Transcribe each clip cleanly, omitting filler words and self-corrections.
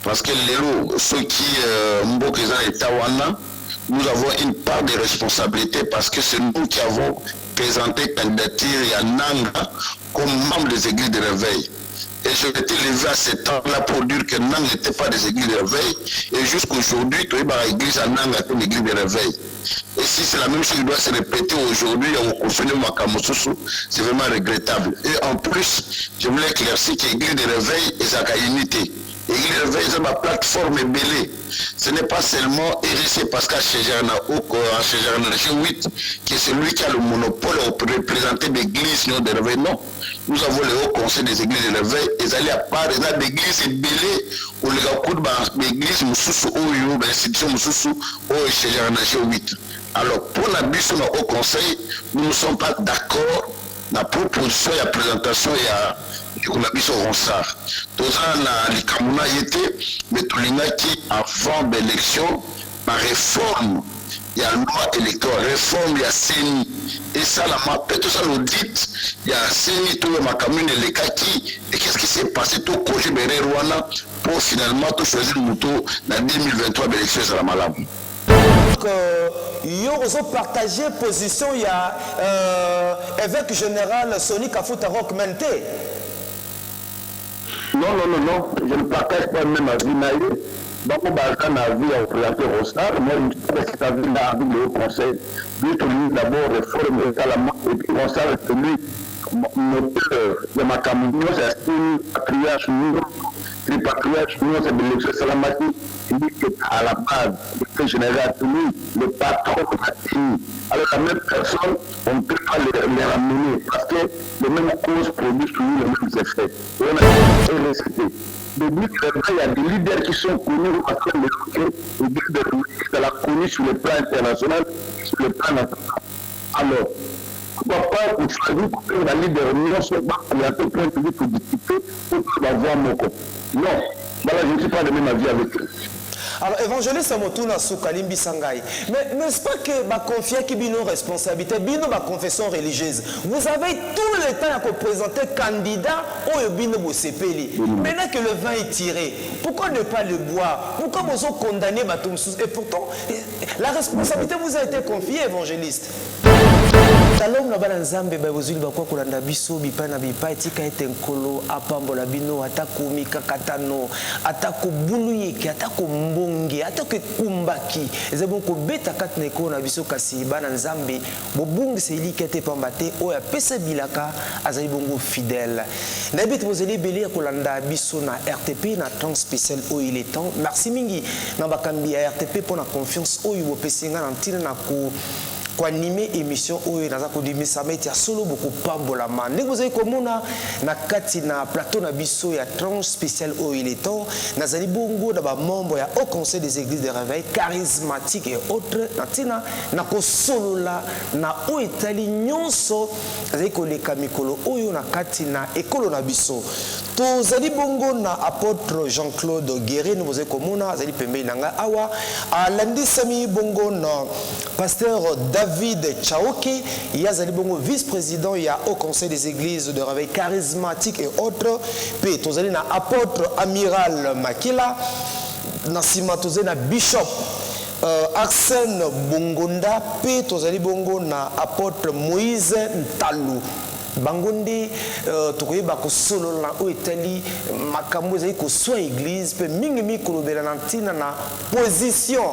Parce que ceux qui nous avons une part de responsabilité parce que c'est nous qui avons présenté candidature à Nanga comme membre des églises de réveil. Et je m'étais levé à ce temps-là pour dire que Nanga n'était pas des églises de réveil. Et jusqu'aujourd'hui, tu es l'église à Nanga comme l'église de réveil. Et si c'est la même chose qui doit se répéter aujourd'hui, c'est vraiment regrettable. Et en plus, je voulais éclaircir que l'église de réveil est à unité. L'église de réveil est ma plateforme belée. Ce n'est pas seulement RC Pascal Chejarna 8 qui est celui qui a le monopole pour représenter l'église de réveil. Non. Nous avons le haut conseil des églises de réveil. Ils allaient à part, ils ont des églises belées où les gars l'église Moussoussou ou l'institution Moussoussou ou Chejarna 8. Alors, pour la mission au conseil, nous ne sommes pas d'accord la proposition et la présentation et la mission Ronsard. Tout ça, les Kamuna étaient, mais tout le monde qui, avant l'élection, la réforme, il y a la loi électorale, réforme, il y a CENI. Et ça, la MAPE, tout ça, l'audit, il y a CENI, tout le commune, les cas qui, et qu'est-ce qui s'est passé, tout Koji Béré Rwanda, pour finalement tout choisir le mouton dans 2023, l'élection, c'est la malade. Donc, ils ont partagé position, il y a évêque général Soni Kafuta Rock Mente. Non, je ne partage pas même avis naïf. Donc, on a un avis à présenter au Ronsard. Moi, je ne sais pas si tu as vu le conseil. Lui, d'abord, réforme et puis Ronsard est celui, moteur de ma caméra, c'est un patriarche, les patriarches, c'est de l'élection Salamati. Il dit qu'à la base, le général, le patron de la team. Alors, la même personne, on ne peut pas les ramener parce que les mêmes causes produisent toujours les mêmes effets. Et on a RST. Depuis il y a des leaders qui sont connus parce que les leaders de la connus sur le plan international, sur le plan national. Alors, pourquoi pas qu'on choisit que la leader non seulement pour un peu point de vue pour discuter, pour avoir mon compte. Non, voilà, je ne suis pas de même avis avec eux. Alors, évangéliste Motuna Soukalimbi Sangai, mais n'est-ce pas que ma confiance qui bino responsabilité, bino ma confession religieuse, vous avez tout le temps à présenter candidat au bino Bosepeli. Maintenant que le vin est tiré, pourquoi ne pas le boire? Pourquoi vous avez condamné Batumsous? Et pourtant, la responsabilité vous a été confiée, évangéliste. Talom na bana nzambe ba bozuli bakwa kolanda biso bipa na bipa etika ete nkolo apambola bino atako mikakatano atako buluyeke atako mbonge atako kumbaki ezebo ko beta katne ko na biso kasi bana nzambe bobungi selike te pambate oya pesa bilaka azali bongo fidèle na bit bozeli belé kolanda biso na RTP na temps spécial o il est temps merci mingi na bakambi ya RTP pour la confiance oyo bopesinga na ntina na ko pour animer l'émission où il y a solo beaucoup pambola man. Vous avez komona na kati na plateau na biso ya tranche spéciale où il est temps nazali bongo d'aba membre ya au conseil des églises de réveil charismatique et autres natina na ko solo la na o itali nyonso nazali ko leka mikolo oyo na kati na ekolo na biso to zali bongo na apôtre Jean-Claude Guérin vous avez komona azali pembe nanga awa alandisami bongo na pasteur David Chaoki, il y a Zalibongo vice-président, il y a au conseil des églises de réveil charismatique et autres. Puis, il y a apôtre amiral Makila, Nassima Tozena bishop Arsène Bongonda, puis Tozalibongo na apôtre Moïse Ntalou. Bangondi, tokoyeba ko solo na o etali makambo ezali ko so église pe mingi kolobela na ntina na position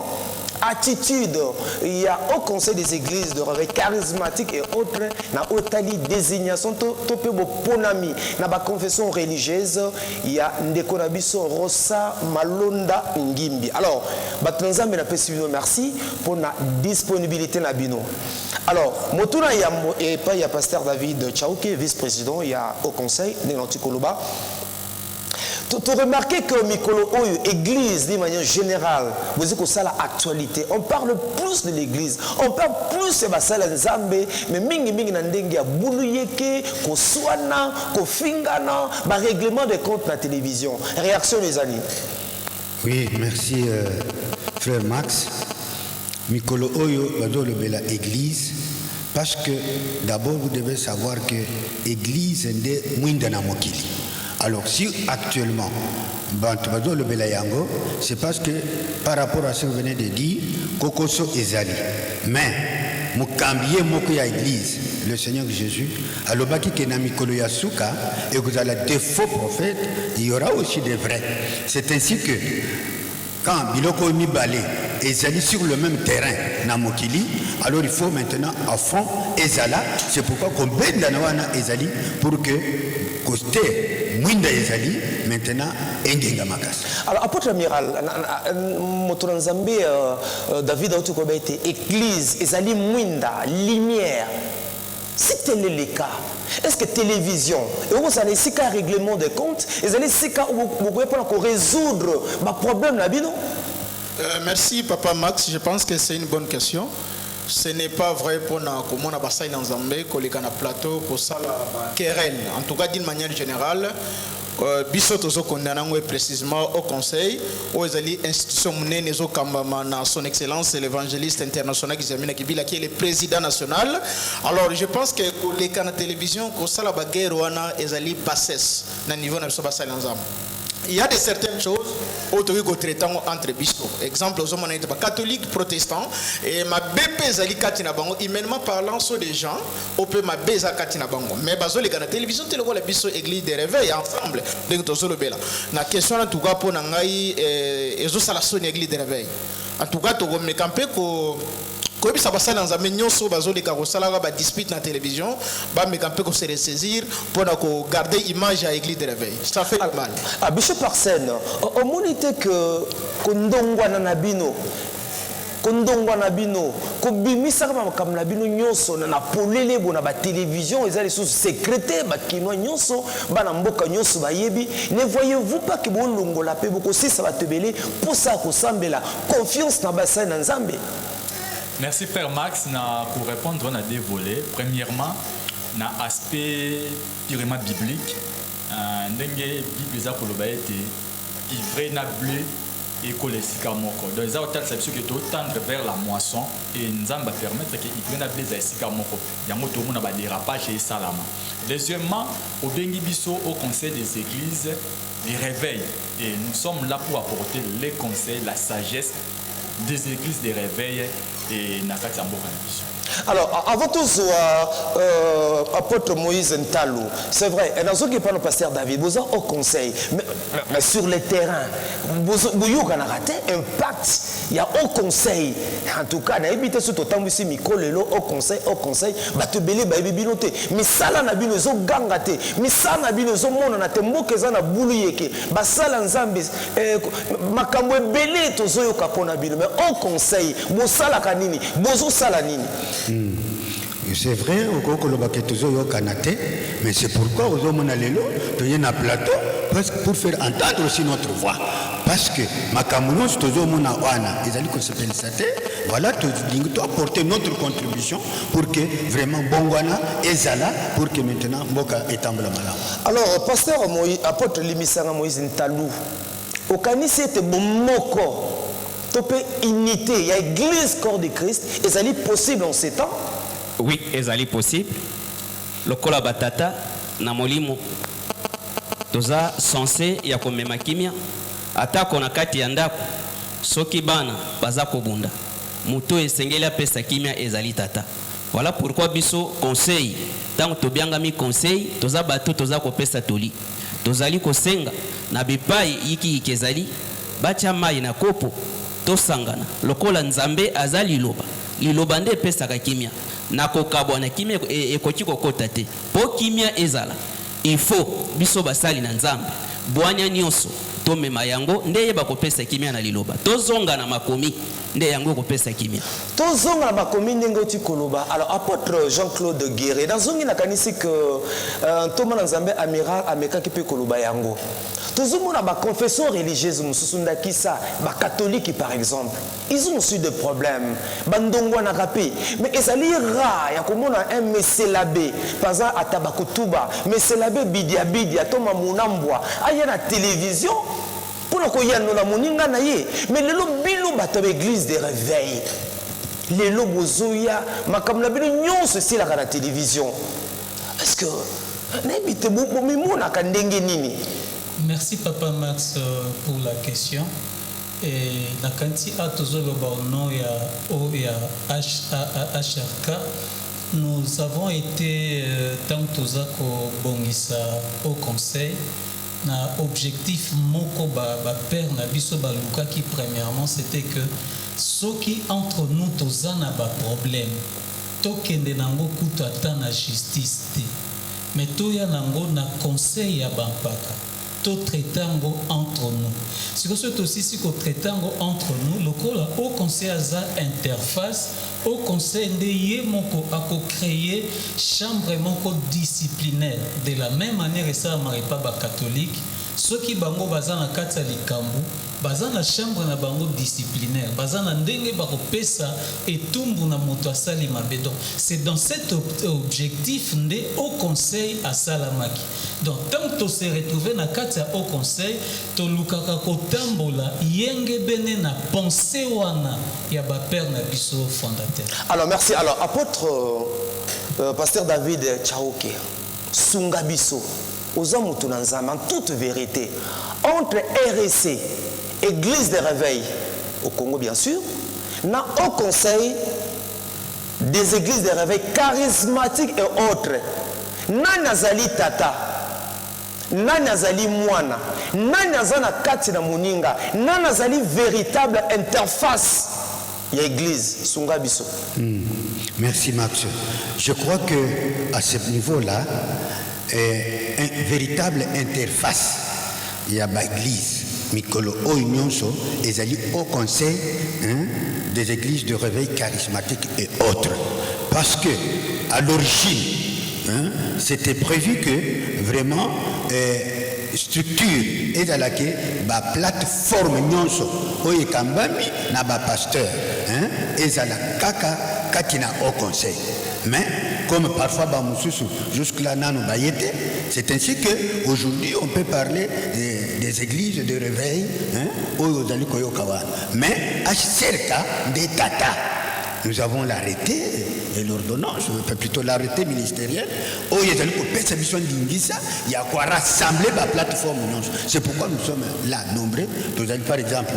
attitude il y a au conseil des églises de réveil charismatique et autres na otali désignation to pe bo ponami na ba confession religieuse il y a ndeko na biso Rosa Malonda Ngimbi. Alors batanzambe na pesi bino merci pour la disponibilité na bino. Alors motuna ya et pas il y a pasteur David Chaoki vice-président il y a au conseil de l'Antikoloba. Tu remarquez que Mikolo Oyo, église, d'une manière générale, vous dites que ça l'actualité. On parle plus de l'église, on parle plus de Basala Nzambe, mais mingi mingi nandengi ya bouluyeke, ko swana, ko fingana, ba règlement des comptes na télévision. Réaction les amis. Oui, merci frère Max. Mikolo Oyo, le la église, parce que d'abord vous devez savoir que l'église est de Mwindana Mokili. Alors si actuellement, Bantubazo le Belayango, c'est parce que par rapport à ce que vous venez de dire, Kokoso Ezali. Mais, Mukambie Mokoya Église, le Seigneur Jésus, Alobaki Kenami Koloyasuka, et vous avez des faux prophètes, il y aura aussi des vrais. C'est ainsi que, quand Biloko Mibale est sur le même terrain, Namokili, alors il faut maintenant à fond Ezala. C'est pourquoi qu'on bête d'Anawana Ezali pour que Koste Mwinda Ezali maintenant Engenga Makas. Alors, apôtre amiral, Motoranzambe David Autukoba était église, Ezali Mwinda, lumière. Si tel est le cas, est-ce que télévision, et vous avez si qu'un règlement de compte, vous avez si qu'un pour résoudre le problème là-bas? Merci Papa Max, je pense que c'est une bonne question. Ce n'est pas vrai pour nous, comme on a passé dans Zambé, qu'on est dans plateau, pour ça la querelle. En tout cas, d'une manière générale, Bissotozo condamné précisément au conseil, aux institutions menées au son excellence l'évangéliste international qui est le président national. Alors je pense que les canaux de télévision, que ça la guerre est bassesse au niveau de la il y a certaines choses autour traitant entre bispo. Exemple, aux hommes catholiques, protestants, et ma BP Zali Katinabango, immédiatement parlant sur des gens, on peut ma beza Katinabango. Mais bazo les gars, la télévision, tu le vois, les bispo église de réveil ensemble. Donc, tu as le bela. La question, en tout cas, pour Nangaï, et ça la sonne église de réveil. En tout cas, tu as me campé que. Quand ça passe dans un mignon sur bazo les carrossala va dispute la télévision, bah mais quand peut se ressaisir pour garder image à l'église de réveil. Ça fait mal. Ah Bishop Arsène, au monité que kondongwa na nabino ko bimisa comme la bino nyonso na polele bona ba télévision et les sous secrétaires ba kinwa nyonso ba na mboka nyonso ba yebi ne voyez-vous pas que bon longola pe boko si ça va te beler pour ça ko sambela confiance na basa na Nzambe. Merci Père Max pour répondre on a deux volets. Premièrement, na aspect purement biblique. Ndenge Bible za koloba ete ivre na blé et kolesika moko. Donc ça autant c'est sûr que tout tendre vers la moisson et nzamba permettre que ivre na blé za esika moko. Yango to mona ba dérapage et salama. Deuxièmement, au bengi biso au conseil des églises les réveils et nous sommes là pour apporter les conseils, la sagesse des églises de réveil et Nakati Amboka. Alors, avant tout, apôtre Moïse Ntalou, c'est vrai, et dans ce qui parle le pasteur David, vous avez au conseil, mais sur le terrain, vous avez raté impact, il y a au conseil. En tout cas, il y a tout autant ici, Mikolelo, au conseil, bah tu belé, bah binoté. Mais ça, là, n'a zo gangate, mais ça, n'a zo mon, on a te moqué, ça, n'a bouluyeke, bah ça, là, nzambe, makambo belé, to zo yo kapona bino, mais au conseil, bo sala kanini, bozo sala nini. C'est vrai, mais c'est pourquoi aux hommes il y a un plateau pour faire entendre aussi notre voix. Parce que voilà, tu dois apporter notre contribution pour que vraiment Bongwana est là, pour que maintenant Mboka est en blanc. Alors, pasteur Moïse, apôtre Limisanga Moïse Ntalou, au Kanisi était bon moko. Topé unité, il y a l'église corps de Christ, et ça est possible en ces temps? Oui, ça est possible. Le kola batata, na molimo, toza censé ya komema kimia, ata kona kati ya ndako, soki bana baza kobunda, muto esengeli apesa kimia ezali tata. Voilà pourquoi biso conseil, tant tobianga mi conseil, toza bato toza kopesa toli, tozali kosenga na bipai yiki ikezali, bacha mai na kopo. Tosangana lokola nzambe azali liloba nde pesaka kimia nakokabwa na kimia ekoki kokota te po kimia ezala il faut biso basali na nzambe bwanya nyonso tomema yango nde yeba kopesa kimia na liloba tozonga na makomi nde yango kopesa kimia tozonga na makomi ndenge oti koloba. Alors apôtre Jean-Claude Guéré dans zongi na kanisi que toma na nzambe amiral ameka ki pe koloba yango tozomona ba confession religieuse mususunda kisa ba catholique par exemple ils ont aussi des problèmes bandongwa na rapé mais ezali ra ya komona un meselabe paza atabakutuba meselabe bidia toma munambwa aya na télévision pour ko yano na moninga na ye mais lelo bino bato église de réveil lelo bozoya makamna bino nyonso sila na télévision est-ce que n'habite bomimona ka ndenge nini Merci Papa Max pour la question. Et la quantité à tous les HRK, nous avons été dans tous Bongisa au conseil. Na objectif moko père na biso baluka qui premièrement c'était que ceux qui entre nous tous na ba problème tokende nango kutu ata na justice te mais toya nango na conseil ya bampaka to traitango entre nous c'est que c'est aussi si ko traitango entre nous lokola au conseil aza interface au conseil de ye moko ako créer chambre moko disciplinaire de la même manière et ça maré pas ba catholique ceux qui bango bazana kati ya likambu bazana chambre na bango disciplinaire bazana ndenge ba kopesa etumbu na moto asali mabe donc c'est dans cet objectif ndé au conseil à salamaki donc tant que se retrouver na kati ya au conseil to lukaka kotambola yenge bene na pensée wana ya ba père na biso fondateur. Alors merci. Alors apôtre pasteur David Chaoke sunga biso aux hommes en toute vérité entre RSC Église de Réveil au Congo bien sûr na au conseil des églises de réveil charismatiques et autres na nazali tata na nazali mwana na nazana kati na moninga na nazali véritable interface ya église sunga biso. Merci Max. Je crois que à ce niveau-là une véritable interface il y a l'église Mikolo Oinyonso et ali au conseil des églises de réveil charismatique et autres parce que à l'origine c'était prévu que vraiment structure et dans laquelle la plateforme nyonso oye kambami na ba pasteur et la kaka katina au conseil mais comme parfois jusque là nanu bayete c'est ainsi que aujourd'hui on peut parler des églises de réveil oyo zali koyokawa mais à cerca des tata nous avons l'arrêté et l'ordonnance, plutôt l'arrêté ministériel, où il y a une mission d'Ingisa, il y a quoi rassembler la plateforme. C'est pourquoi nous sommes là nombreux. Nous allons par exemple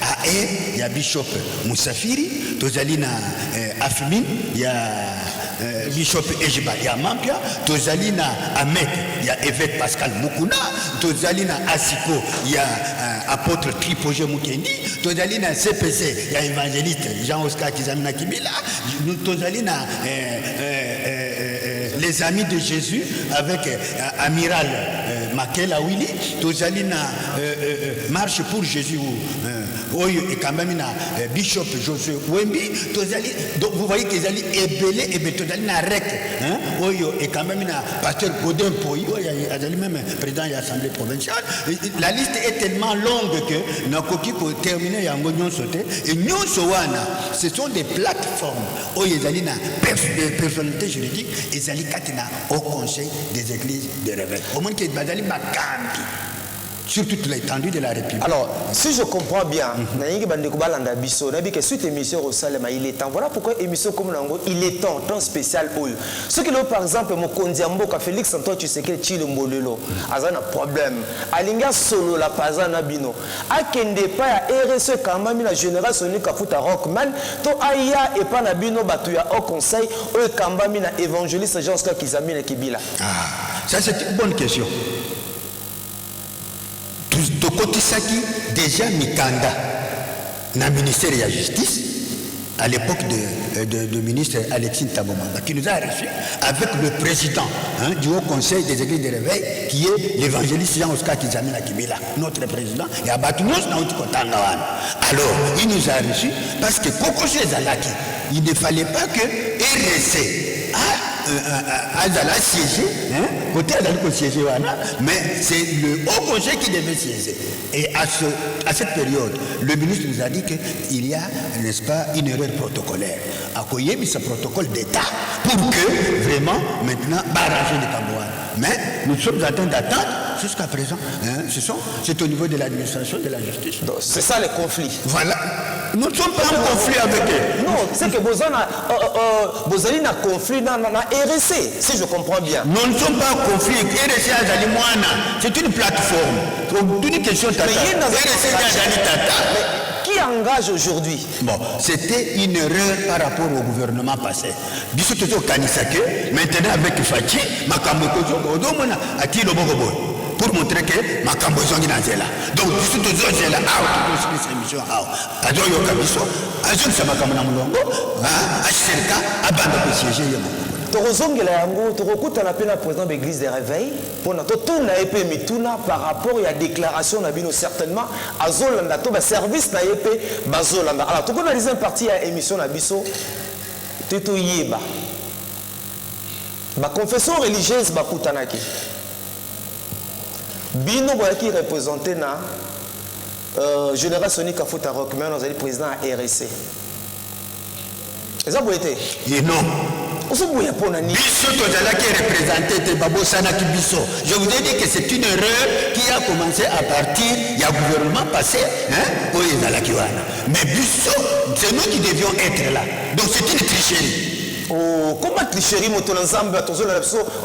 à AE, il y a Bishop Moussafiri, nous allons à Afimine, il y a Bishop Ejiba, il y a Mampia, nous allons à Ahmed, il y a évêque Pascal Mukuna, nous allons à Asiko, il y a apôtre Tripoje Mukendi, nous allons à CPC, il y a évangéliste Jean-Oscar Kizamina Kibila, nous allons à les amis de Jésus avec Amiral Makela Willy, nous allons à Marche pour Jésus, et quand même Bishop Josué Wembi, donc vous voyez qu'ils allaient ébélé et nous allons à REC, et quand même Pasteur Godin Poy, même président de l'Assemblée provinciale. La liste est tellement longue que nous avons terminé à Ngognon Sauté. Et nous, ce sont des plateformes où ils allaient des personnalités juridiques, ils allaient au conseil des églises de réveil. Au moins qu'ils allaient sur toute l'étendue de la République. Alors, si je comprends bien, suite émission au Salema, il est temps. Voilà pourquoi émission comme Nango, il est temps spécial. Ce qui est par exemple, mon Kondiambo, Félix Antoine, tu sais que Chile Mbolelo, Azana problème. Alinga solo la Pazana Bino. Akende pa ya RSE Kamami la génération Kafuta Rockman, to Aya et Panabino Batuya au conseil, au Kambami na évangéliste Jean-Oscar Kizamina Kibila. Ah, ça c'est une bonne question. Tokotisaki déjà Mikanda dans le ministère de la Justice à l'époque de ministre Alexis Tabomanga qui nous a reçus avec le président du Haut Conseil des Églises de Réveil qui est l'évangéliste Jean-Oscar Kizamina Kibila, notre président. Et à Batounos, alors il nous a reçus parce que Kokoshe Zalaki, il ne fallait pas que RSC Azala siéger, côté Azala siéger, mais c'est le Haut Conseil qui devait siéger. Et à cette période, le ministre nous a dit qu'il y a, n'est-ce pas, une erreur protocolaire. À Koyemi, ce protocole d'État pour que vraiment, maintenant, barrager les Cambouans. Mais nous sommes en train d'attendre jusqu'à présent. C'est au niveau de l'administration de la justice. C'est ça le conflit. Voilà. Nous ne sommes pas en conflit avec eux. Non, c'est que vous avez un conflit dans la RSC, si je comprends bien. Nous ne sommes pas en conflit. RSC Azali Moana, c'est une plateforme. Toute une question Tata. RSC Azali Tata. Qui engage aujourd'hui? Bon, c'était une erreur par rapport au gouvernement passé. Bisous toujours Kanisake, maintenant avec Fati, Makambo Kozo, Odomona, Ati Lobogobo, pour montrer que Makambo Zongi Nazela. Donc, bisous toujours Zela, cette émission, Adoyo Kabiso, Azul Samakamana Mulongo, HCRK, Abanda Siégé Yamo. Torozongela yango tokokutana pe na président de l'église des réveils pona totuna epe mituna par rapport à déclaration na bino certainement azolanda to ba service na epe bazolanda. Alors tokona deuxième partie ya émission na biso teto yeba ba confession religieuse bakutanaki bino boyaki représenté na général Soni Kafuta Rockman nous allons président à RSC. Eza boyete et non Biso qui est représenté Babo Sanaki Biso. Je vous ai dit que c'est une erreur qui a commencé à partir du gouvernement passé, au Ezalakiwana. Mais Biso, c'est nous qui devions être là. Donc c'est une tricherie. Oh, comment tricherie moto ensemble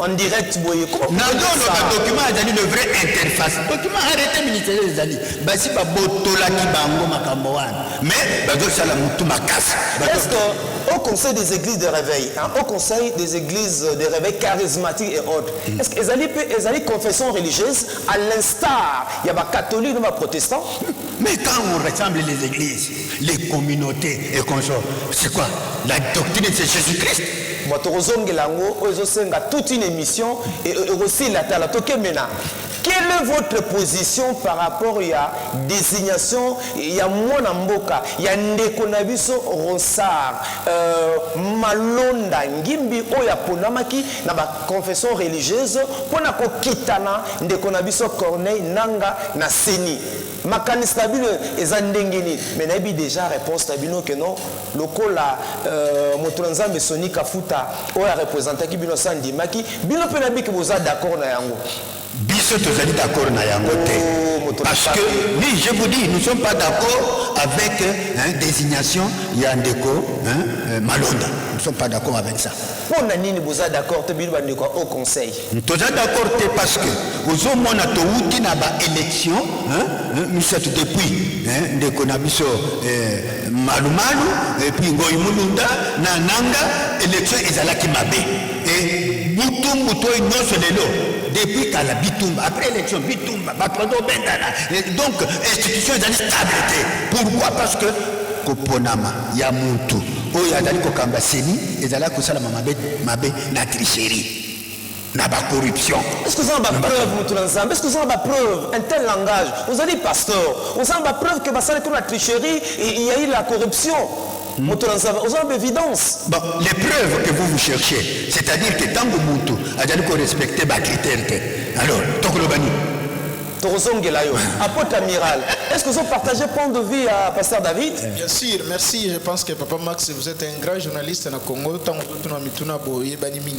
en direct boye? Non, le document a donné le vrai interface. Le document a arrêté ministère des alliés. Basi ba botola ki bango makamboan. Mais bazo sala mutu makasa. Est-ce que au conseil des églises de réveil, au conseil des églises de réveil charismatiques et autres, est-ce que les alliés confession religieuse à l'instar il y a des catholiques et des protestants? Mais quand on rassemble les églises, les communautés et consorts, c'est quoi? La doctrine de Jésus-Christ. Toute une émission et aussi la maintenant. Quelle est votre position par rapport à la désignation? Il y a Mwana Mboka, il y a Ndekonabiso Ronsard, Malonda Ngimbi, Oya Ponamaki, na ba confession religieuse, Pona Kokitana, Ndekonabiso Corneille, Nanga, Naseni. Makani stabile ezandengeni. Mais nabi déjà réponse tabino que non. Lokola Motolanzambe Soni Kafuta, Oya représentant qui bino sandi maki, bino penabi que vous êtes d'accord na yango. Biso tozali d'accord na yango te. Parce que, oui, je vous dis, nous ne sommes pas d'accord avec désignation Yandeko Malonda. Nous ne sommes pas d'accord avec ça. Pour nani vous êtes d'accord au conseil? Nous sommes d'accord parce que aux hommes on a tout na ba élection, nous sommes depuis Ndeko Nabiso Malumalu et puis Ngoy Mulunda na nanga élection ezalaki mabe et Butumbu to nyonso lelo. Depuis qu'à la Bitumba, après l'élection Bitumba, donc institution est en stabilité. Pourquoi? Parce que Koponama, Yamuntu, Oyadali Kokamba Seni, et Zala Kosala Mabe, na tricherie, na ba corruption. Est-ce que vous avez une preuve, est-ce que vous avez une preuve, un tel langage? Vous avez dit pasteur, vous avez une preuve que la tricherie, il y a eu la corruption. Vous avez évidence. Bon, les preuves que vous cherchez, c'est-à-dire que tant que vous avez respecté les critères, alors, tant que le bani. Apôtre amiral, est-ce que vous partagez point de vue à Pasteur David? Bien sûr, merci. Je pense que Papa Max, vous êtes un grand journaliste dans le Congo,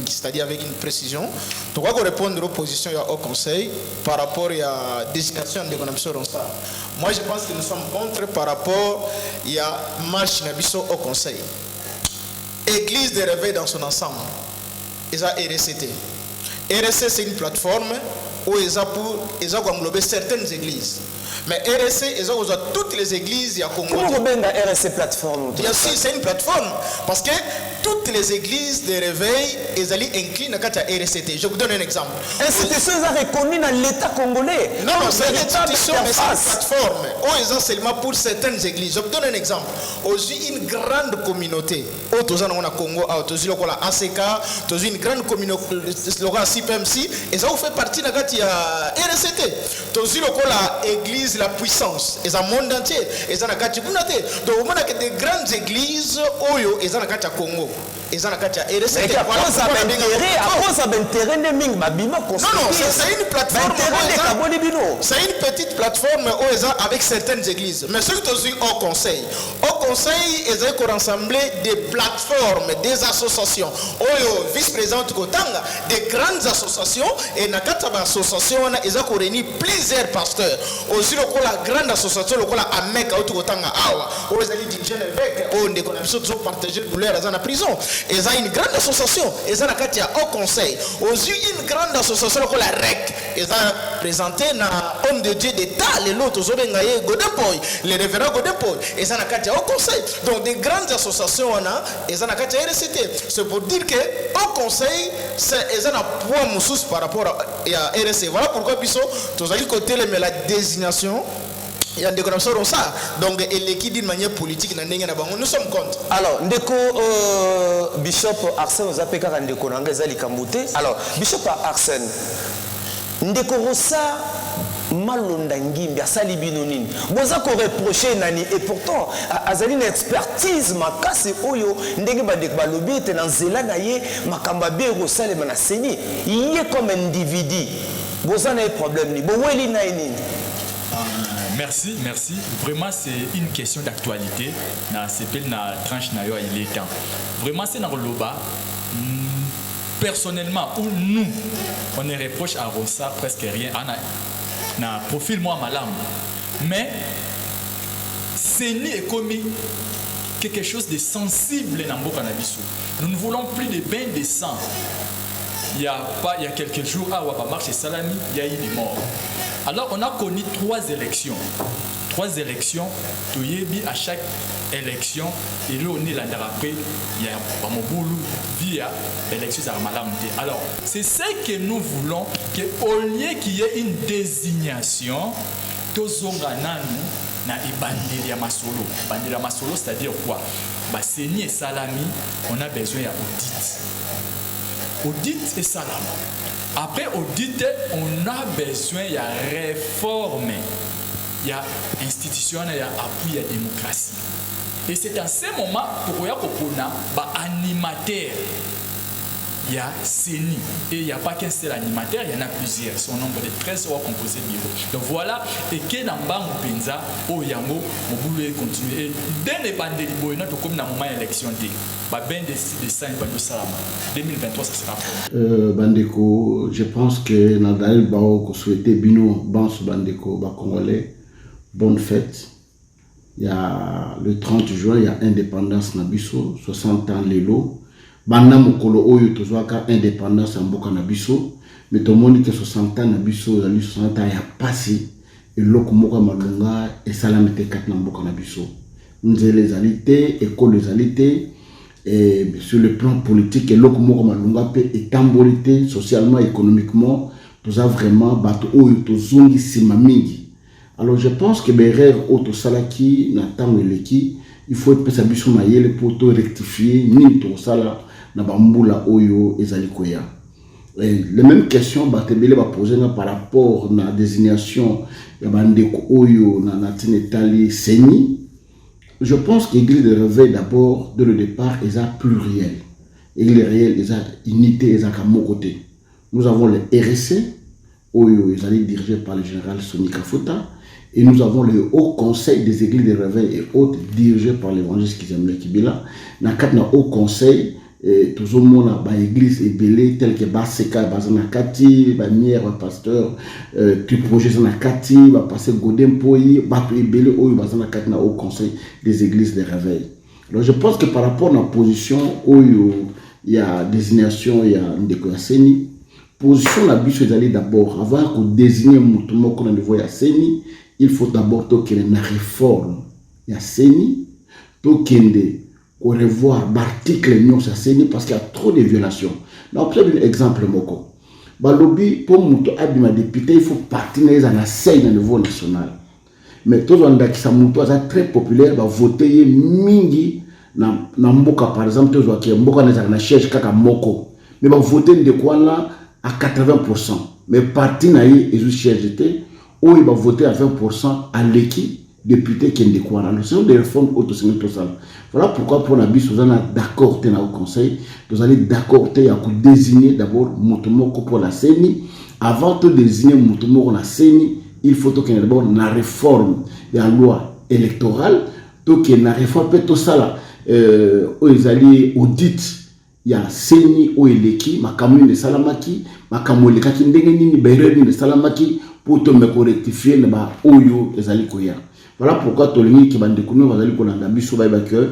c'est-à-dire avec une précision. Tu vas répondre aux positions au Conseil par rapport à la désignation de Gonamso Ronsard. Moi, je pense que nous sommes contre par rapport à la marche Nabiso au Conseil. Église de réveil dans son ensemble. Et ça, RSCT. RSC, c'est une plateforme où ils ont englobé certaines églises. Mais RSC, ils ont toutes les églises à Congo. Comment vous avez RSC plateforme? Bien sûr, c'est une plateforme. Parce que toutes les églises de réveil, ils allaient incliner à RSCT. Je vous donne un exemple. Institution reconnue dans l'État congolais. Non, c'est une institution, mais c'est une plateforme. Ils ont seulement pour certaines églises. Je vous donne un exemple. Aujourd'hui, une grande communauté. Aujourd'hui, on a Congo, aujourd'hui, on a ACK, aujourd'hui, une grande communauté, le CPMC, et ça vous fait partie de la RSCT. Aujourd'hui, on a l'église, la puissance, et ça monde entier, et ça n'a qu'à donc on a des grandes églises, Oyo, et ça n'a qu'à Congo. eza na kati ya RDC. Mais à cause d'intérêt de Ming Babima non, c'est une plateforme. C'est une petite plateforme avec certaines églises. Mais ceux qui sont au conseil, ils ont rassemblé des plateformes, des associations. Vice-président Kotanga, des grandes associations. Et dans cette association, ils ont réuni plusieurs pasteurs. Aussi, la grande association, la AMEC, Kotanga, ils ont dirigé l'évêque, ils ont partagé le douleur dans la prison. Ils ont une grande association, ils ont au conseil. Aussi, une grande association, la REC. Ils ont présenté un homme de Dieu d'État, les autres, les révérends Godempoy. Ils ont au conseil. Donc, des grandes associations, ils ont RCT. C'est pour dire qu'au conseil, ils ont un poids moussous par rapport à RSC. Voilà pourquoi, tous les côtés, la désignation. Il y a des corruptions comme ça. Donc, l'équipe d'une manière politique, nous sommes contre. Alors, Ndeko Bishop Arsène, nous appelons Ndeko Nangazali Kamboute. Alors, Bishop Arsène, Ndeko Rosa, Malonda Ngimbi, Asali Binonine. Vous avez reproché Nani, et pourtant, Azali une expertise, Makase Oyo, Ndenge Badek Balobi, était dans Zélanaye, Makambabe, Rosale, Manaseni. Il est comme un individu. Vous avez un problème. Vous avez un problème. Merci. Vraiment, c'est une question d'actualité. C'est la tranche il est temps. Vraiment, c'est dans le bas. Personnellement, où nous, on est reproche à Rosa presque rien. On a profil moi malam. Mais, c'est ni commis quelque chose de sensible dans le cannabis. Nous ne voulons plus de bains de sang. Il y a quelques jours, à Wapamarche et Salami, il y a eu des morts. Alors, on a connu 3 élections. 3 élections, à chaque élection, et là, on est là, après, il y a Bamoboulou, via l'élection d'Armalamte. Alors, c'est ce que nous voulons, qu'au lieu qu'il y ait une désignation, tous na Ibandelia Masolo. Bandelia Masolo, c'est-à-dire quoi? Séni et Salami, on a besoin d'audit. Audit et Salami. Après audit, on a besoin de réforme. Il y a institution, il y a appui à la démocratie. Et c'est à ce moment pour animateur. Il y a CENI. Et il n'y a pas qu'un seul animateur, il y en a plusieurs. Son nombre de 13 ont composé le bureau. Donc voilà, et que dans Bango Penza, au Yango, on voulait continuer. Et dès les bandes de Liboïna, comme dans le moment d'élection, ben de 5 bandes de Salama. 2023, ça sera fait. Bandeko, je pense que Nadal Bao souhaitait Bino, Bansu Bandeko, Congolais, bonne fête. Il y a le 30 juin, il y a indépendance Nabiso, 60 ans Lélo. Banda mokolo oyo tozwaka indépendance en mboka na biso mais tout le monde que 60 ans na biso ya 60 ans ya passé et loko moko malunga et salamete kat na mboka na biso nzele zalité école zalité et sur le plan politique et loko moko malunga pe étambolité socialement économiquement tout ça vraiment bato oyo tozungi sima mingi. Alors je pense que berère auto salaki na tango eleki il faut être sa biso mayele pour tout rectifier ni tout ça là na bambula oyo ezali koya. Les mêmes questions batebele ba poser par rapport na désignation ya bandeko oyo na tinetali seni. Je pense que l'église de réveil d'abord dès le départ est pluriel. L'église réelle est unité est à côté. Nous avons le RSC oyo ezali dirigé par le général Soni Kafota. Et nous avons le haut conseil des églises de réveil et autres dirigés par l'évangéliste Kizembe Kibila. Dans le haut conseil, tout le monde a une église ébélée telle que Baseka, Bazanakati, Bamière, pasteur, tout projet Zanakati, va passer Godempoy, Batu ébélé, ou Bazanakati dans le haut conseil des églises de réveil. Alors je pense que par rapport à la position où il y a désignation, il y a une décoration, position la biche d'aller d'abord, avant qu'on désigne Moutomo qu'on a niveau à Seni, il faut d'abord qu'il y ait une réforme. Il y a Seni, qu'il revoir l'article à Seni parce qu'il y a trop de violations. Là, on peut un exemple. Balobi, pour Mouto Abima député, il faut partir dans la scène au niveau national. Mais tout le monde qui est très populaire va voter Mingi, dans Mboka par exemple, tout le monde qui est Mboka dans la cherche Kaka Moko. Mais va voter de quoi là à 80%. Mais parti naïe et juste chercher où il va voter à 20% à l'équipe député qui est découvert. Alors, ce sont des réformes autosénitosales. Voilà pourquoi pour la bis, vous allez d'accord au conseil, vous allez d'accord à désigner d'abord Moutomoko pour la CENI. Avant de désigner Moutomoko pour la CENI, il faut qu'il y ait d'abord une réforme de la loi électorale, donc il y a une réforme tout ça là, où ils allaient audit. Il y a CENI ou Eleki, ma commune de Salamaki, ma commune de Kakindengeni, Bereni de Salamaki, pour te me rectifier le bas Oyo et Zalikoya. Voilà pourquoi Tolini qui va découvrir Zali Kolanda Bisso Baïbaker,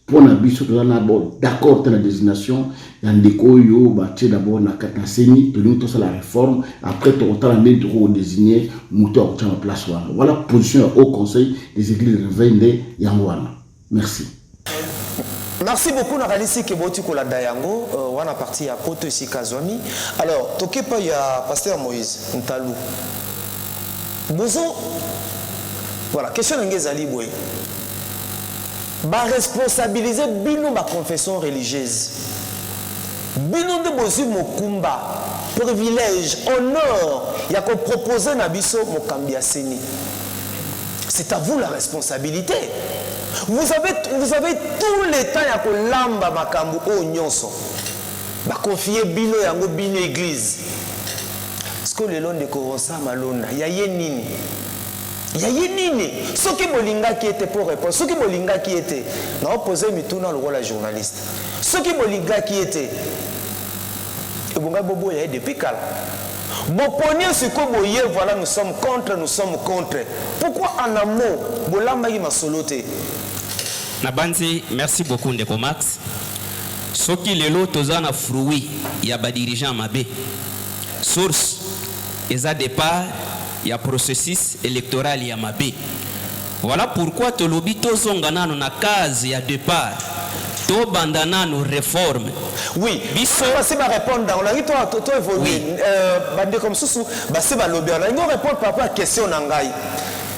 pour la Bisso, tu as d'abord d'accord dans la désignation, il y a un décoyo, tu d'abord na Kata CENI, Tolini, tout ça la réforme, après tu as un décoyo désigné, Mouto à la place. Voilà la position au conseil des églises de réveil de Yangwana. Merci. Merci beaucoup Naralisi Keboti Kolanda Yango, wana parti à Poto ici Kazwami. Alors, toke pa ya pasteur Moïse Ntalou. Bozo, voilà, question n'engezali boy. Ba responsabiliser bino ba confession religieuse. Bino de bozi mokumba, privilège, honneur, ya ko proposer na biso mokambi ya CENI. C'est à vous la responsabilité. Vous avez tout le temps ya ko lamba makambu o nyonso. Ba confier bino yango bino église. Est-ce que le long de Koronsa malona ya yenini? Ya yenini? Ce qui bolinga qui était pour répondre, ce qui bolinga qui était. Na opposé mituna le rôle la journaliste. Ce qui bolinga qui était. Et bonga bobo ya depuis kala. Boponier ce que boye voilà nous sommes contre. Pourquoi en amont bolamba yi masolote? Nabanzi, merci beaucoup Ndeko Max. Soki lelo toza na fruit ya ba dirigeant mabe. Source eza départ ya processus électoral ya mabe. Voilà pourquoi tolobi tozonga nano na case ya départ. To bandana nos réformes. Oui, c'est ma répondre. On a dit toi évoluer. Bande comme sous, c'est ma lobby. On a dit répondre par rapport à la question nangai.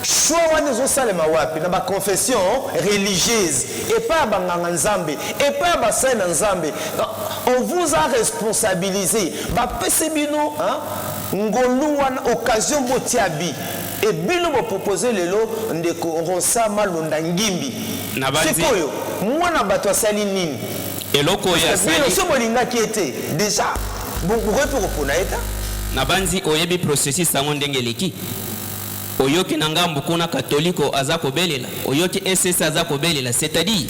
Choix wana salema wapi na ba confession religieuse et pas banganga nzambe et pas ba saint nzambe. On vous a responsabilisé. Ba pesebino ngolu wana occasion botiabi et bino bo proposer lelo ndeko Rosa Malonda Ngimbi. Sikoyo mwana bato asali nini? Eloko ya sali. Bino so bolinga qui était déjà bon pour repona eta. Na banzi oyebi processus sango ndengeleki. Oyoki nangambu kuna katoliko azako belela, oyoki SS azako belela, c'est-à-dire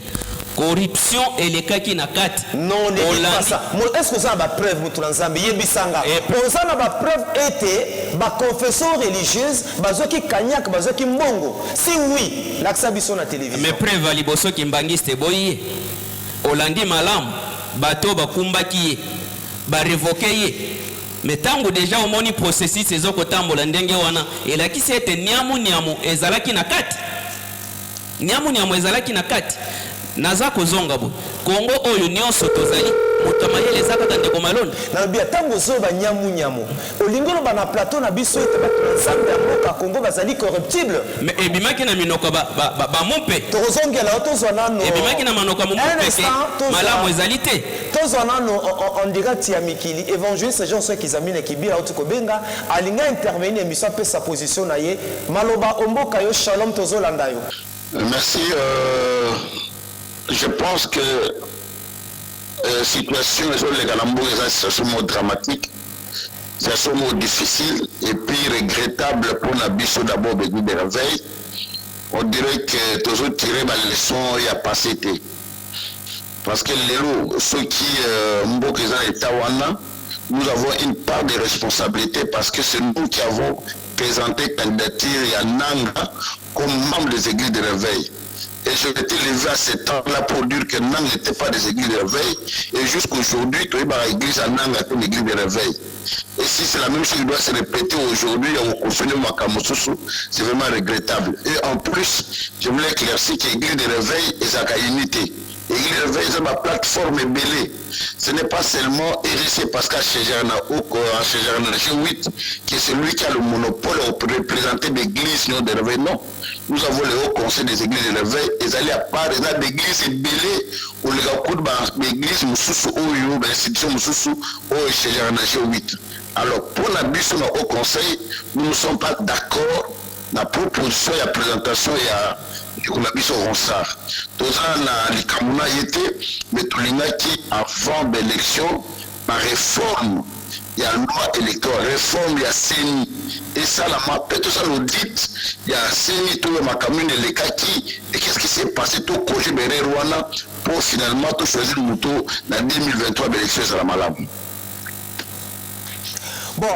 corruption et les kaki na kati. Non, ne dis pas ça. Est-ce que ça a ba preuve mutulanzambe yebisanga? Pour ça na ba preuve était ba confession religieuse, bazoki kanyak, bazoki mbongo. Si oui, l'accès biso na télévision. Mais preuve aliboso ki mbangiste boye. Olandi malam, bato bakumbaki, ba révoquer ye. Mais tango déjà au moni processus ezoko tambola ndenge wana elakisi ete niamu ezalaki na kati. Niamu ezalaki na kati. Naza kozonga bo. Kongo oyo nyonso tozali mutamayele zakata ndeko malonda. Na bia tango zo ba niamu. Olingolo ba na plateau na biso ete ba nzambe ya mboka Congo bazali corruptible. Mais ebimaki na minoko ba mompe. Tozongela otozwana no. Ebimaki na manoko mompe. Malamu ezalité. Tozwana no on direct ya mikili évangéliste gens ceux qui examinent qui bia otuko benga alinga intervenir mission pe sa position na ye maloba omboka yo shalom tozolanda yo. Merci. Je pense que la situation est situation dramatique, situation difficile et puis regrettable pour la biso d'abord de réveil. On dirait que toujours tirer la leçon et à passer. Parce que ceux qui nous avons une part de responsabilité parce que c'est nous qui avons présenté candidature à Nanga comme membre des églises de réveil. Et je m'étais levé à ce temps-là pour dire que Nang n'était pas des églises de réveil. Et jusqu'aujourd'hui, tu es dans l'église à Nang, une église de réveil. Et si c'est la même chose qui doit se répéter aujourd'hui, on continue Makamosusu, c'est vraiment regrettable. Et en plus, je voulais éclaircir que l'église de réveil est à unité. L'église de réveil, c'est ma plateforme belée. Ce n'est pas seulement hérissé Pascal Chejerna ou Chejerna 8, qui est celui qui a le monopole pour représenter l'église de réveil. Non. Nous avons le haut conseil des églises de réveil, et allaient à part, ils ont des églises belées, où les gars de l'église, ou l'institution, ou Chejerna 8. Alors, pour la bus au conseil, nous ne sommes pas d'accord na proposition ya présentation ya ndeko biso Ronsard toza na likamuna yete mais tolingaki avant d'élection ma réforme il y a une loi électorale, réforme, il y a CENI. Et ça, la peut ça l'audit, il y a CENI, tout le commune, les kaki. Et qu'est-ce qui s'est passé tout projet Béré Rwanda pour finalement tout choisir le mouton dans 2023 l'élection sur la malade. Bon,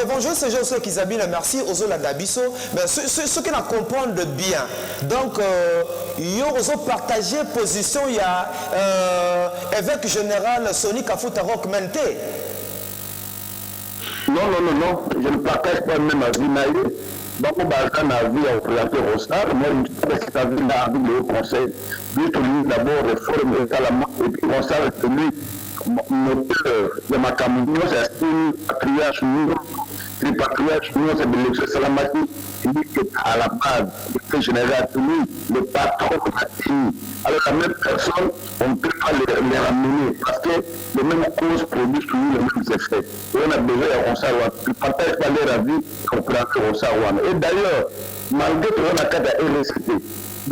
évangéliste, c'est ceux qui habitent, merci aux autres d'Abisso, mais ceux qui la comprennent bien. Donc, ils ont partagé position, il y a évêque général Sony Kafuta Rock Menté. Non, je ne partage pas même avis naïf. Donc, on va un avis à présenter Ronsard. Moi, je pense que ça vient d'avis le conseil. Lui, d'abord, réforme et puis Ronsard est tenu moteur de ma camion, c'est un patriarche, le patriarche, c'est de l'élection Salamati, il dit qu'à la base, le général tenu, le patron a tenu. Alors, la même personne, on ne peut pas les ramener parce que les mêmes causes produisent toujours les mêmes effets. Et on a besoin de Ronsard. Je ne partage pas leur avis, on peut entrer Ronsard. Et d'ailleurs, malgré que l'on a cas de RST,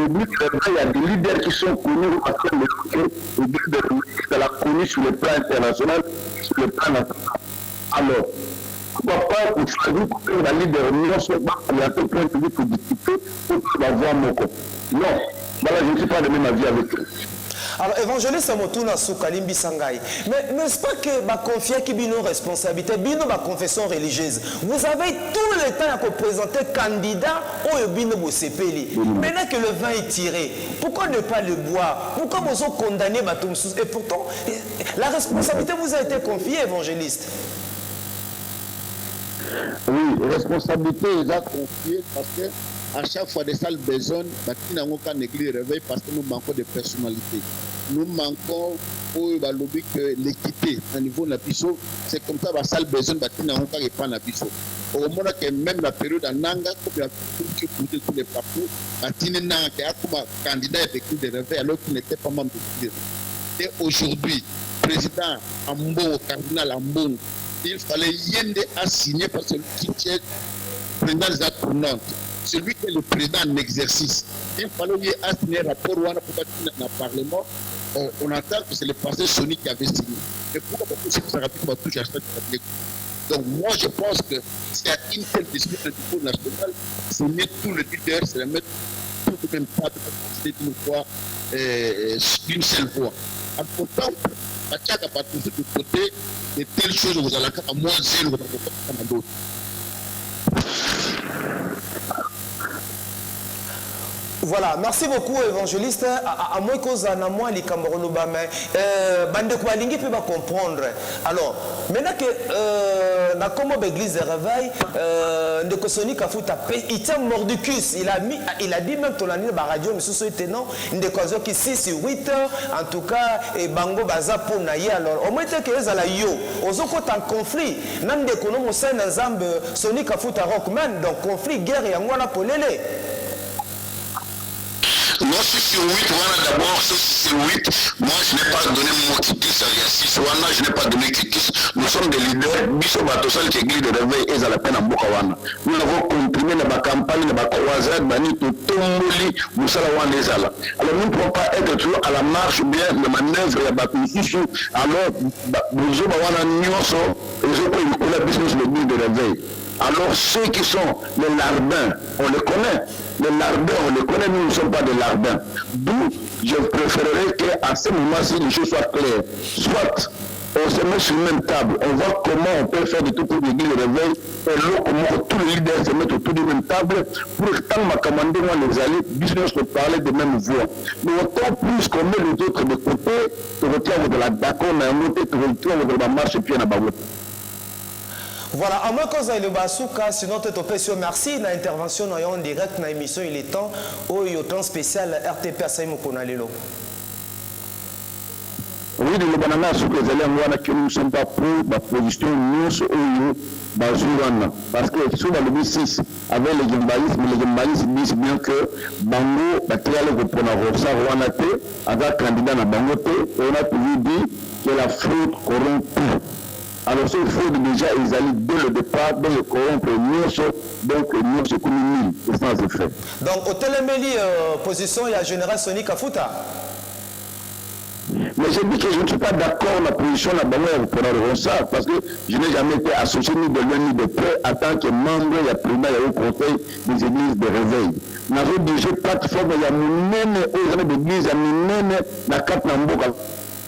il y a des leaders qui sont connus parce que les leaders sont connus sur le plan international, sur le plan national. Alors, pourquoi pas qu'on choisit pour que les leaders ne soient pas orientés point de vue pour discuter pour avoir mon compte. Non, voilà, je ne suis pas de même avis avec eux. Alors, évangéliste Motuna Soukalimbi Sangai, mais n'est-ce pas que ma confiance qui est nos responsabilités, bino ma confession religieuse, vous avez tout le temps à présenter candidat au bino Bosepeli. Maintenant que le vin est tiré, pourquoi ne pas le boire? Pourquoi vous avez condamné Batumsous? Et pourtant, la responsabilité vous a été confiée, évangéliste. Oui, responsabilité est confiée parce que à chaque fois des salles besoin, l'église réveille parce que nous manquons de personnalité. Nous manquons l'équité au niveau de la biso. C'est comme ça que la salle besoin n'est pas la biso. Au moment que même la période en Nanga, comme la culture pour tous les partout, Nanga qui a comme candidat effectif de réveil alors qu'il n'était pas membre de l'église. Et aujourd'hui, président Ambo, cardinal Ambo, il fallait Yende à signer parce que qui tient président des actes tournantes. Celui qui est le président en exercice. Il fallait lui assigner un rapport dans le Parlement. On entend que c'est le passé Sony qui avait signé. Mais pourquoi c'est que ça va toucher à cette catégorie? Donc moi je pense que s'il y a une telle discussion au niveau national, c'est mettre tout le leader, c'est mettre tout le même table, c'est une fois d'une seule voix. En pourtant, à chaque partie de côté, de telles choses vous allez à moins zéro, vous allez à d'autres. Voilà, merci beaucoup évangéliste. À moi cause à moi les Camerounais mais bande quoi lingi peut pas comprendre. Alors, maintenant que na comme l'église de réveil de Kosoni Kafuta il tient mordicus, il a dit même ton année ba radio mais ce non de quoi qui 6 sur 8 en tout cas et bango baza pour naïe alors au moins que les ala yo ozoko en conflit nan de kono sein ensemble Soni Kafuta Rockman donc conflit guerre et ngwana polele. Non, c'est sur 8, voilà d'abord, c'est sur 8. Moi, je n'ai pas donné mon kitis à 6, je n'ai pas donné kitis. Nous sommes des leaders, Bisso Batosal qui est église de réveil et à la peine à Bokawana. Nous avons comprimé la campagne, la Bakawazad, Bani, tout Tomoli, Moussalawan les Ala. Alors nous ne pouvons pas être toujours à la marche bien, la manœuvre, la Bakusisu. Alors, nous avons Nyonso, les autres, ils connaissent business l'église de réveil. Alors ceux qui sont les larbins, on les connaît. Les larbins, on les connaît, nous ne sommes pas des larbins. D'où je préférerais qu'à ce moment-ci, les choses soient claires. Soit on se met sur une même table, on voit comment on peut faire de tout pour l'église de réveil, et là, comment tous les leaders se mettent autour d'une même table, pour que tant ma commandé, moi, les alliés, business se parler de même voix. Mais autant plus qu'on met les autres de côté, tu retiens de la d'accord, on a un côté, tu retiens de la marche, et puis on a pas. Voilà, à moi quand le Basuka, sinon tu te merci na intervention en direct na émission il est temps au temps spécial RTP Saïmo Konalelo. Oui, de l'Obanana, ce que les allés que nous ne sommes pas pour la position nous au Bazouana. Parce que sous le 2006, avec les Gimbaïs disent bien que Bango, la triale pour la Rosa Rouanate, avec candidat à Bangote, on a toujours dit que la fraude corrompt tout. Alors, ce fraude déjà, ils allaient dès le départ, dans le corrompre, nous, Donc nous c'est comme 1000 sans effet. Donc au téléméli position il y a général Sony Kafuta. Mais je dis que je ne suis pas d'accord avec la position de la banque pour ça, parce que je n'ai jamais été associé ni de loin ni de près en tant que membre et président au conseil des églises de réveil. Nous avons déjà plateforme, il y a une aux églises, il y a une la carte Namboka.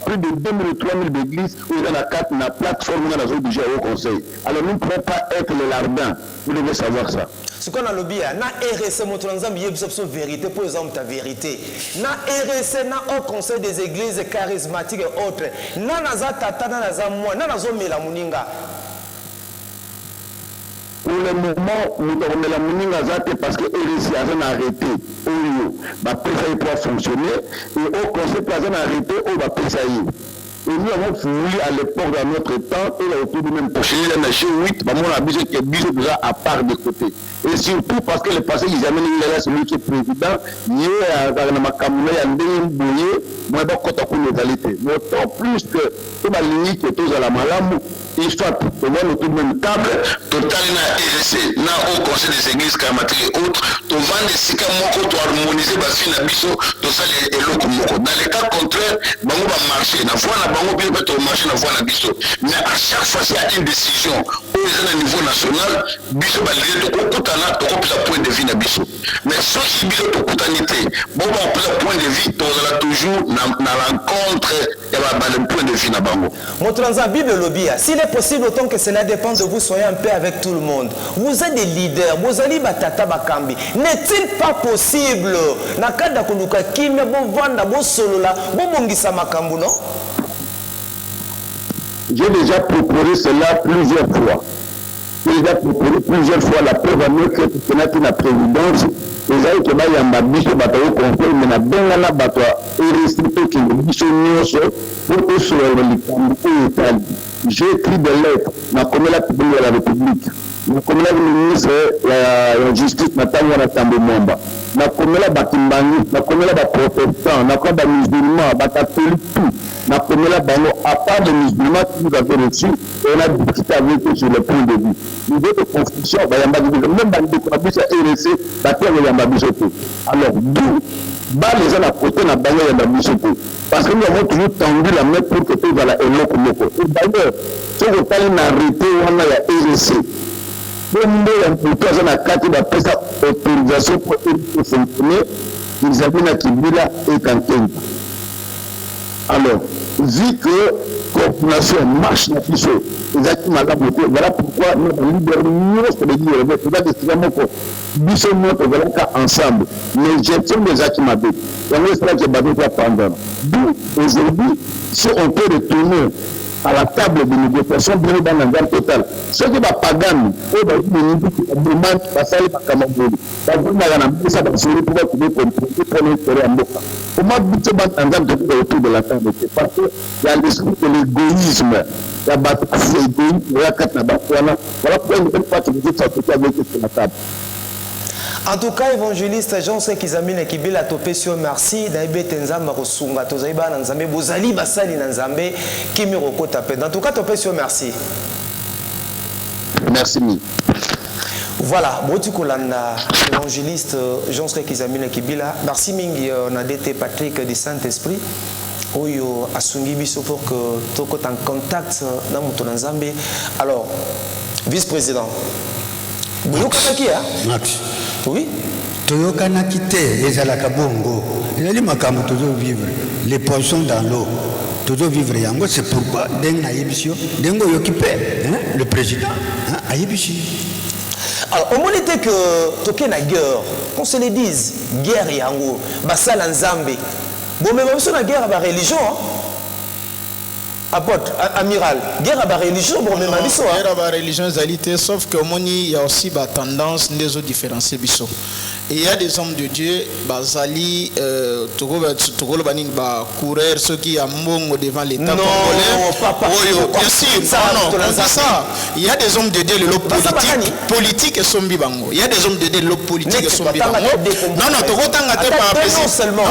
Plus de 2000 ou 3000 d'églises où il y a la carte, la plateforme, nous avons déjà au conseil. Alors nous ne pouvons pas être les lardins. Vous devez savoir ça. Ce qu'on a lobby, na RSC Motranzam, il y a une vérité, pour exemple ta vérité. Na RSC, na au conseil des églises charismatiques et autres. Na naza tata, na naza moi, na nazo melamuninga. Pour le moment, nous avons la moninga zate parce que RSC a arrêté. Bah, PSAI peut fonctionner et au conseil peut arrêté au bah, PSAI. Et nous avons voulu à l'époque dans notre temps, et là autour du même prochain, il y a un 8, bah, on a besoin qu'il y ait déjà à part de côté. Et surtout parce que le passé, ils amènent celui qui est président, il y a ma camouflage, il y a un bouillé, moi, je vais vous légalité. D'autant plus que toute la ligne qui est tous à la malamou, histoire de voir autour du même table, total na RSC, na au conseil des églises charismatiques et autres, tu vends des sika moko, tu harmoniser basi na biso, tout ça les locaux moko. Dans les cas contraires, bango va marcher, na fois na bango bien peut marcher na fois na biso. Mais à chaque fois il y a une décision au niveau national, biso va lier de kokutana, to kopisa point de vue na biso. Mais ceux qui biso to kutanité, bon va opérer point de vue, to la toujours na rencontre et va le point de vue na bango. Motranza Bible lobby, s'il est possible autant que cela dépend de vous, soyez en paix avec tout le monde. Vous êtes des leaders, vous allez batata bakambi. N'est-il pas possible nakada kuluka kimya bon vanda bon solo la bon mongisa makambu non? J'ai déjà proposé cela plusieurs fois. J'ai déjà proposé plusieurs fois la preuve à nous que c'est la présidence. Les gens qui ont un bicho bateau conseil, mais na bengana bateau et restricté qui est bicho nyos pour que sur le j'ai écrit des lettres na commune publique de la République. Na commune ministre la justice na tango na tambo momba. Na commune bakimbangi, na commune ba protestant, na commune musulman, ba catholique tout. Na commune bango à part des musulmans qui nous avaient reçu, on a discuté avec eux sur le point de vue. L'idée de construction, même dans le campus à RSC, alors d'où les gens à côté n'a pas eu parce que nous avons toujours tendu la main pour que tout va la éloquer. Et d'ailleurs, si vous parlez d'arrêter, on a la RSC. Pour toi, on a 4 autorisation pour fonctionner, ils avaient la Kibila et Kanken. Alors, vu que la population marche dans le piso, voilà pourquoi nous avons libéré les dire ensemble, les gestions des Akimabé, d'où aujourd'hui, si on peut retourner à la table de négociation bien dans l'envers total. Ce qui va pas gagner, on va demande passer par Kamaboli. Ça vous n'a rien à ça va se retrouver pour l'intérêt en boca. Comment vous battre en gamme autour de la table? Parce qu'il y a l'esprit de l'égoïsme. Il y a l'égoïsme, il y a voilà pourquoi une belle fois que vous êtes sortis avec la table. En tout cas, évangéliste Jean sais qu'ils amènent qui la topé sur merci d'aïbe tenzamba kosunga tozaïba nanzambe bozali basali nanzambe kimi roko tapé. En tout cas, topé sur merci. Merci mille. Voilà, Botu Kolanda, évangéliste Jean sais qu'ils amènent qui merci mingi on a été Patrick du Saint-Esprit. Oyo asungi biso pour que toko en contact dans mon nanzambe. Alors, vice-président. Boyokanaki Max. Oui. Toyokanaki te ezalaka bongo. Ezali makambo tozo vivre. Les poissons dans l'eau. Tozo vivre yango, c'est pourquoi denga ayebisio, dengo yokipe, le président, ayebisi. Alors, au moment était que toke na guerre, qu'on se le dise, guerre yango, basala nzambe. Bon mais même sur la guerre à la religion. Apôtre, amiral, guerre à la religion, bon, même abisso. Guerre à la religion, sauf que il y a aussi la tendance des autres différencier bisso. Et il y a des hommes de Dieu, Bazali, Togolo Banin, courir ceux qui ont mongo devant l'État congolais. Bien sûr, non, ça. Il y a des hommes de Dieu, le politique et sombi bango. Il y a des hommes de Dieu, le politique et sombi bango. Non, non, Togo Tangate pas.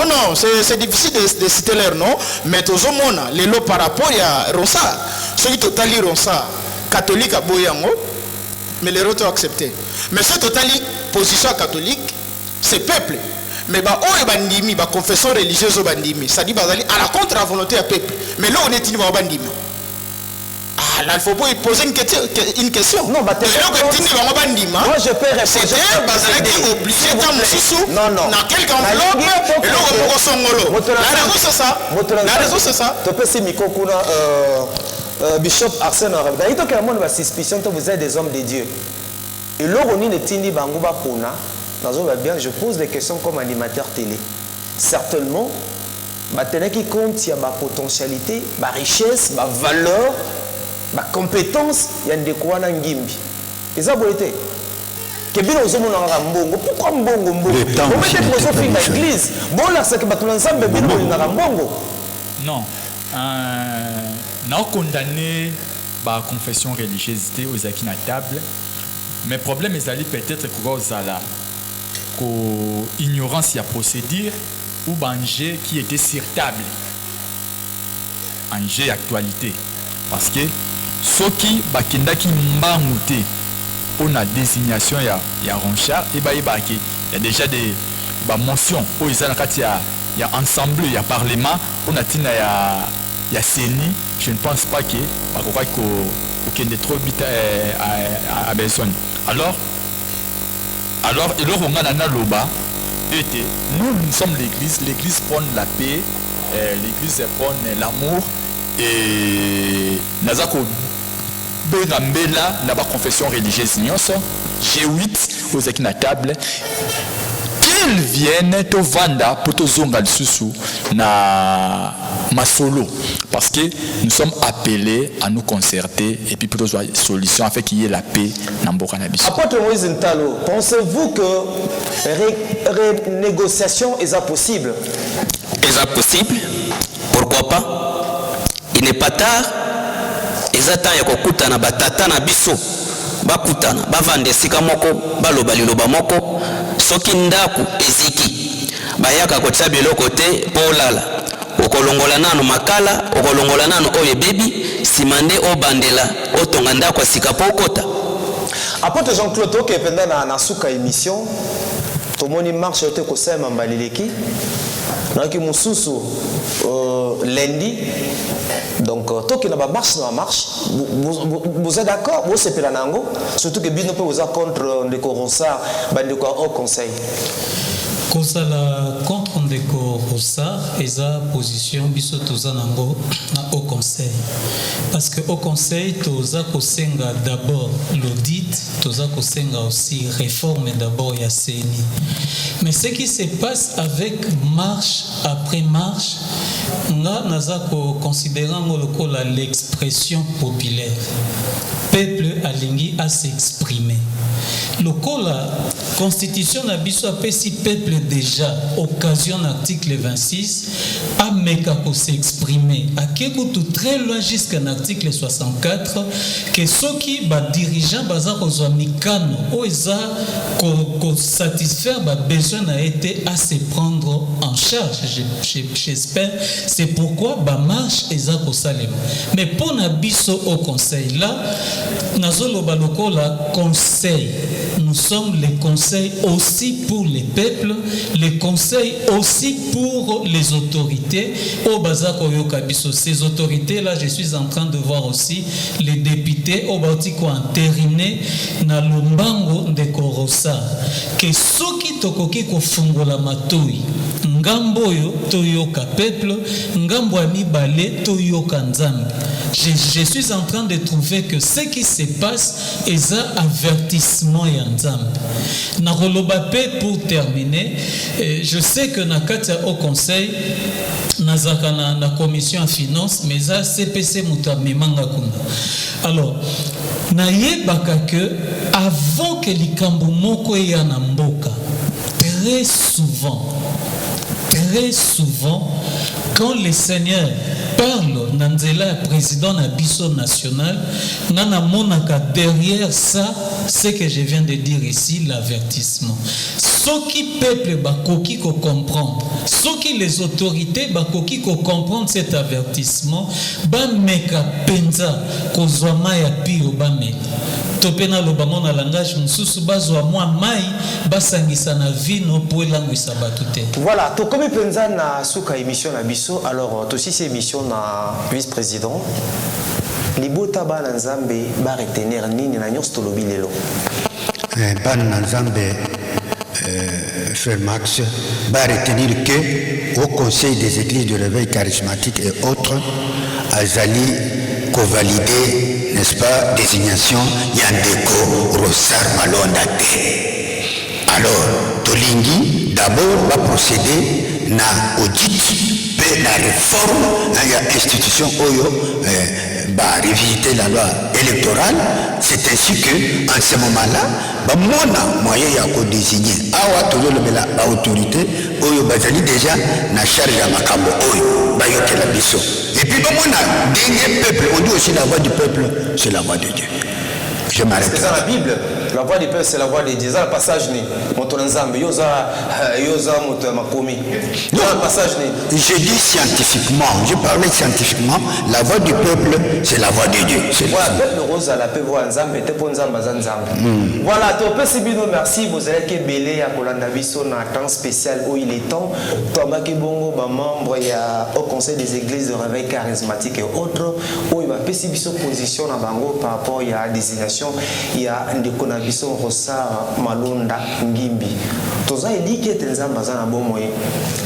Non, c'est difficile de citer leur nom, mais Tozomona, les lots par rapport à Rosa, ceux qui totaliront ça, catholique à Boyango. mais les autres ont accepté. Mais ce totali position catholique, c'est peuple. Mais bah oh bandimi, bah confession religieuse au bandimi, ça dit bazali à la contre la volonté du peuple. Mais là on est au bandimi. Ah là il faut pas poser une question. Non, bah moi je peux répondre. C'est bazali qui est obligé dans sous. Non. Dans quelques enveloppes et là on va songolo. La raison c'est ça. La raison c'est ça. Tu peux si miko kuna Bishop Arsène Arabe. Il y a une suspicion que vous êtes des hommes de Dieu. Et là on est tindi banguba pona. Je pose des questions comme animateur télé. Certainement, qui compte, il y a ma potentialité, ma richesse, ma valeur, ma compétence, il y a des quoi dans Ngimbi. Et ça, vous été. Pourquoi Mbongo? Vous mettez philosophie dans l'église. Bon, là, c'est que tout l'ensemble, Mbongo. Non. Nous condamné la confession religieuse aux acquis à table. Mais le problème est peut-être que vous avez ignorance à procédure ou danger qui était sur table. Danger actualité. Parce que ceux qui mbangouté on a désignation ya Ronchard et il y a déjà des mentions où il y a ensemble, il y a parlement, on a tina ya CENI, je ne pense pas que qu'il y ait trop vite à besoin. Alors, on a loba, nous sommes l'église prône la paix, l'église prône l'amour, et Nazako Benambela n'a pas confession religieuse, G8 aux équipes à table, qu'ils viennent te vendre pour te zonga sous na masolo, parce que nous sommes appelés à nous concerter et puis pour trouver une solution afin qu'il y ait la paix dans le Canabis. Apôtre Moïse Ntalo, pensez-vous que renégociation est possible? Est possible? Pourquoi pas? Il n'est pas tard. Ezata ya kokutana batata na biso bakutana bavande sika moko baloba liloba moko soki ndaku eziki bayaka kotya biloko te po olala okolongola nano makala okolongola nano oyo bebi simande obandela otonga ndaku sika po okota. Apôtre Jean-Claude Toke pendant na suka émission tomoni marche yote kosema mbalileki naki mususu lundi. Donc, tant qu'il n'y a pas de marche, vous êtes d'accord? Vous êtes d'accord? Surtout que Bino peut vous contre le Corossa, au conseil. Kosala contre Ndeko Rossa et sa position biso toza nango na au conseil parce que au conseil toza kosenga d'abord l'audit, toza kosenga aussi réforme d'abord ya CENI. Mais ce qui se passe avec marche après marche, nga naza ko considérant lokola l'expression populaire. Peuple alingi à s'exprimer. Lokola constitution na biso apesi peuple déjà occasion article 26 a meka ko s'exprimer a tout très loin jusqu'à l'article 64 que ceux qui ba dirigeant baza kozwa mikano o eza ko satisfaire ba besoin a été à se prendre en charge. J'espère c'est pourquoi ba marche eza ko salema. Mais pour na biso au conseil là nazolo ba lokola conseil. Nous sommes les conseils aussi pour les peuples, les conseils aussi pour les autorités. Au Bazar Koyokabiso, ces autorités-là, je suis en train de voir aussi les députés au Batiko entériné na Lumbango de Korosa. Que ceux qui tokoki kofungola matoi, Ngamboyo toyoka peuple, Ngambo amibale toyoka nzambe. Je suis en train de trouver que ce qui se passe est un avertissement et un zam. Pour terminer, je sais que Nakatia au conseil, Nazakana na commission en finance, mais ça CPC Mutami Mangakunda. Alors, naye baka que avant que likambo moko ya na mboka, très souvent, quand les seigneurs parlent Nanzela, président Nabiso national, Nana Monaka derrière ça, ce que je viens de dire ici, l'avertissement. Ce qui peuple bakoki ko comprendre, ce qui les autorités bakoki ko comprendre cet avertissement, ba meka penza kozwama ya pio ba meka. topena lobango na langage mususu bazwa mwa mai basangisa na vino po elangwisa bato te. Voilà, to komi penza na suka émission na biso. Alors to si émission na vice-président libota bana nzambe ba retenir nini na nyonso tolobi lelo. Bana nzambe frère Max va retenir que au Conseil des églises de réveil charismatique et autres, Azali co-validé, n'est-ce pas, désignation Yandeko Rossar Malondate. Alors, Tolingi, d'abord, va procéder na audit, puis la réforme, il y a institution Oyo, va revisiter la loi électorale. C'est ainsi que, en ce moment-là, mon moyen de désigner à autorité, Oyo Bazali déjà na charge à Makambo Oyo, Bayote la Bisso. Et puis, dernier peuple, on dit aussi la voix du peuple, c'est la voix de Dieu. Je m'arrête. C'est ça la Bible. La voix du peuple, c'est la voix de Dieu. C'est le passage né. Motonzambe, yoza moto makomi. Non, le passage né. Je dis scientifiquement, je parlais scientifiquement, la voix du peuple, c'est la voix de Dieu. Voilà, le peuple rose à la paix voix nzambe, te pon nzamba nzambe. Voilà, to pesi bino merci, vous allez que belé ya kolanda biso na temps spécial où il est temps. Tomba ki bongo ba membre ya au conseil des églises de réveil charismatique et autres où il va pesi biso position na bango par rapport à désignation, il y a ndeko na biso Rossar Malonda Ngimbi. Toza elike tenzamba za na bomoye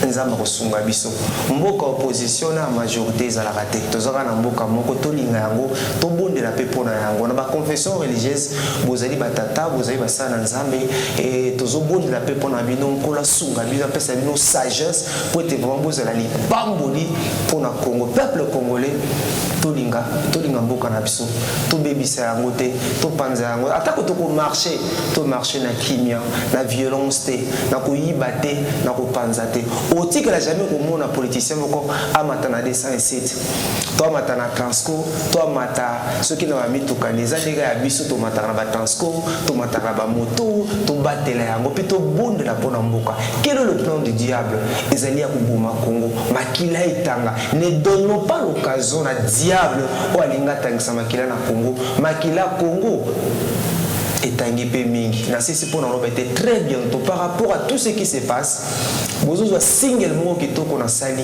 nzamba kosunga biso. Mboka opposition na majorité za la raté. Toza na mboka moko tolinga yango, to bonde la pe pona yango. Na ba confession religieuse, bozali batata, bozali basana nzambe et tozo bonde la pe pona bino nkola sunga bino pesa bino sagesse pour être vraiment bozala li pamboli pona Congo, peuple congolais. Tolinga mboka na biso, to bebisa yango te, to panza yango. Atako to ko marcher na kimia, na violence te, na ko yiba te, na ko panza te. Otika la jamais ko mona politicien moko amata na 207. To amata na Transco, to amata ceux qui na mito kaneza ndega ya biso to mata na ba Transco, to mata na ba moto, to batela yango pe to bonde la pona mboka. Quel est le plan du diable? Ezali ya kuboma Congo, makila itanga. Ne donnons pas l'occasion à diable o alinga tangisa makila na Congo. Makila Congo etangi pe mingi. Na sisi pona loba était très bientôt par rapport à tout ce qui se passe. Bozo single mot qui toko na sali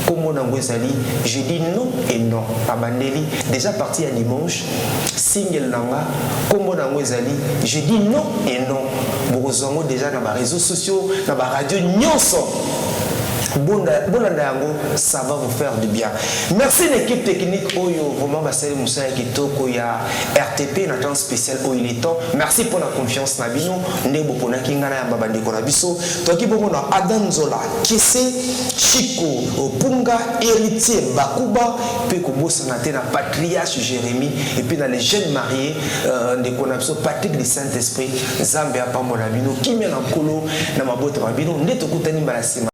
comme na ngozali, je dis non et non. Abandeli déjà parti à dimanche single nanga comme na ngozali, je dis non et non. Bozo déjà na ba réseaux sociaux, na ba radio nyonso. Bonanda yango, ça va vous faire du bien. Merci l'équipe technique Oyo, vraiment Basali Moussa Kitoko ya RTP na temps spécial où il est temps. Merci pour la confiance na bino, ndebo pona kingana ya babandi ko na biso. Toki bongo na Adam Zola, Kese, Chico, Punga, héritier Bakuba, puis ko bossa na te na patriarche Jérémie et puis dans les jeunes mariés de Konapso Patrick du Saint-Esprit, Zambia Pamola bino, Kimia na Kolo na mabota babino, neto kutani mbalasi